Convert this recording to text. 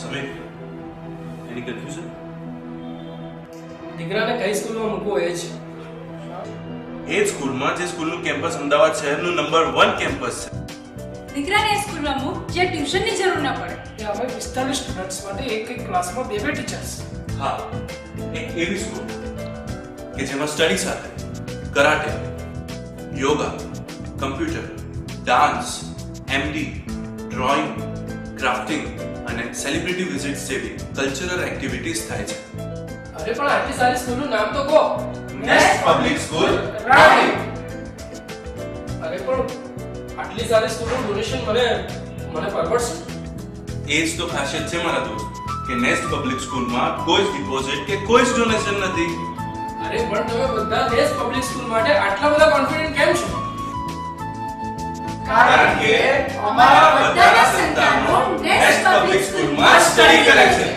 સમીર, એની confusion? દીકરાને કઈ સ્કૂલમાં મૂકવો એ જ સ્કૂલમાં જે સ્કૂલનું કેમ્પસ અમદાવાદ શહેરનું નંબર 1 કેમ્પસ છે. દીકરાને એ સ્કૂલમાં મૂક જે ટ્યુશનની જરૂર ન પડે. ત્યાં હવે 45 સ્ટુડન્ટ્સ માટે એક ક્લાસમાં બે ટીચર્સ. હા, એક એવી સ્કૂલ કે જેમાં સ્ટડી સાથે karate, yoga, computer, dance, MD, drawing, crafting અને સેલિબ્રિટી વિઝિટ્સ જેવી કલ્ચરલ એક્ટિવિટીઝ થાય છે. અરે પણ આટલી સારી સ્કૂલનું નામ તો કહો. Nest public school, right. અરે પણ આટલી સારી સ્કૂલનું ડોનેશન મને પરવડશે? એ જ તો ખાસિયત છે મારા દોસ્ત કે નેસ્ટ પબ્લિક સ્કૂલમાં કોઈ જ ડિપોઝિટ કે કોઈ જ ડોનેશન નથી. અરે પણ તમે બધા નેસ્ટ પબ્લિક સ્કૂલ માટે આટલા બધા કોન્ફિડન્ટ કેમ છો? કારણ કે અમારા બધાના સંતાનો નેસ્ટ પબ્લિક સ્કૂલમાં સ્ટડી કરે છે.